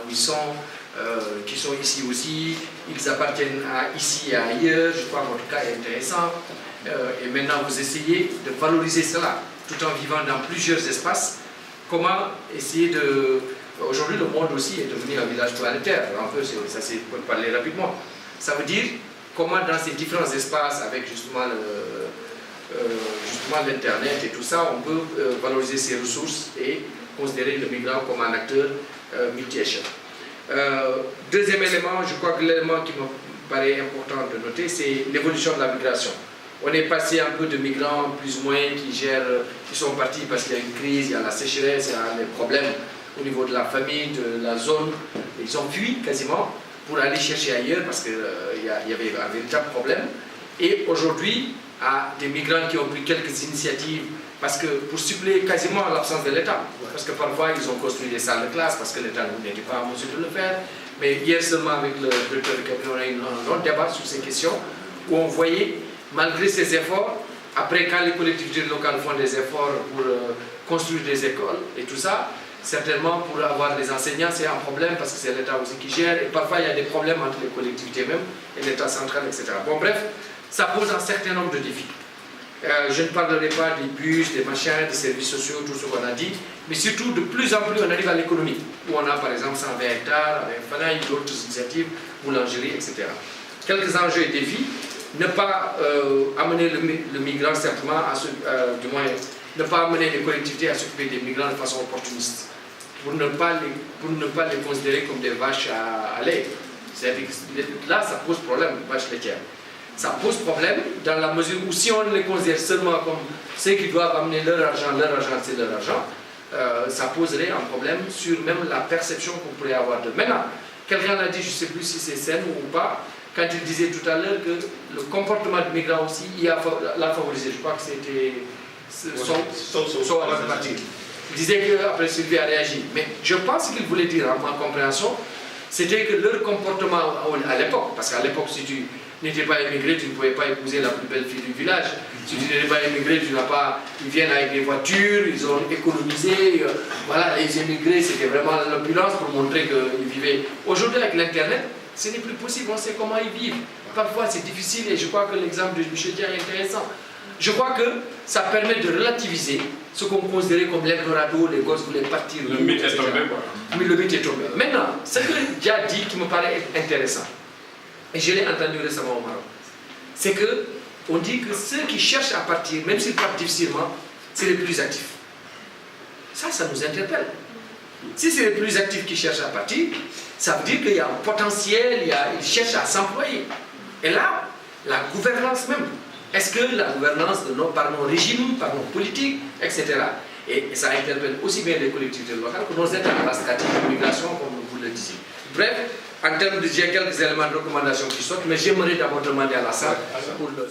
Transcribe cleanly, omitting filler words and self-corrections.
où ils sont, qui sont ici aussi, ils appartiennent à ici et ailleurs. Je crois que votre cas est intéressant. Et maintenant, vous essayez de valoriser cela, tout en vivant dans plusieurs espaces. Comment essayer de... Aujourd'hui, le monde aussi est devenu un village planétaire. Un peu, ça c'est pour parler rapidement. Ça veut dire comment dans ces différents espaces, avec justement l'Internet et tout ça, on peut valoriser ces ressources et considérer le migrant comme un acteur multi-échelle. Deuxième élément, je crois que l'élément qui me paraît important de noter, c'est l'évolution de la migration. On est passé un peu de migrants plus ou moins qui sont partis parce qu'il y a une crise, il y a la sécheresse, il y a des problèmes au niveau de la famille, de la zone. Ils ont fui quasiment pour aller chercher ailleurs parce qu'il y avait un véritable problème. Et aujourd'hui, à des migrants qui ont pris quelques initiatives parce que pour suppléer quasiment l'absence de l'État. Parce que parfois, ils ont construit des salles de classe parce que l'État n'était pas en mesure de le faire. Mais hier seulement, avec le directeur de cabinet, on a eu un long débat sur ces questions où on voyait, malgré ces efforts, après quand les collectivités locales font des efforts pour construire des écoles et tout ça, certainement pour avoir des enseignants, c'est un problème parce que c'est l'État aussi qui gère. Et parfois, il y a des problèmes entre les collectivités même et l'État central, etc. Bon, bref, ça pose un certain nombre de défis. Je ne parlerai pas des bus, des machins, des services sociaux, tout ce qu'on a dit, mais surtout de plus en plus on arrive à l'économie, où on a par exemple 120 hectares, avec Fanaï, d'autres initiatives, boulangerie, etc. Quelques enjeux et défis, ne pas amener le migrant simplement, du moins, ne pas amener les collectivités à s'occuper des migrants de façon opportuniste, pour ne pas les considérer comme des vaches à lait. Là, ça pose problème, vaches laitières. Ça pose problème dans la mesure où si on les considère seulement comme ceux qui doivent amener leur argent c'est leur argent, ça poserait un problème sur même la perception qu'on pourrait avoir de. Maintenant, quelqu'un l'a dit, je ne sais plus si c'est sain ou pas, quand il disait tout à l'heure que le comportement du migrant aussi l'a favorisé. Je crois que c'était son parti. Il disait qu'après Sylvie a réagi. Mais je pense qu'il voulait dire, en ma compréhension, c'était que leur comportement à l'époque, parce qu'à l'époque, si tu n'étais pas immigré, tu ne pouvais pas épouser la plus belle fille du village. Si tu n'étais pas immigré, tu n'as pas... Ils viennent avec des voitures, ils ont économisé. Voilà, les immigrés, c'était vraiment l'opulence pour montrer qu'ils vivaient. Aujourd'hui, avec l'Internet, ce n'est plus possible, on sait comment ils vivent. Parfois, c'est difficile et je crois que l'exemple de Michel Dia est intéressant. Je crois que ça permet de relativiser ce qu'on considérait comme l'Eldorado, les gosses voulaient partir. Le mythe est tombé, quoi. Oui, le mythe est tombé. Maintenant, ce que Dia dit qui me paraît intéressant, et je l'ai entendu récemment au Maroc, c'est qu'on dit que ceux qui cherchent à partir, même s'ils partent difficilement, c'est les plus actifs. Ça nous interpelle. Si c'est les plus actifs qui cherchent à partir, ça veut dire qu'il y a un potentiel, ils cherchent à s'employer. Et là, la gouvernance même. Est-ce que la gouvernance par nos régimes, par nos politiques, etc. Et ça interpelle aussi bien les collectivités locales que nos États dans la stratégie de migration, comme vous le disiez. Bref, en termes de j'ai quelques éléments de recommandation qui sortent, mais j'aimerais d'abord demander à la salle pour le...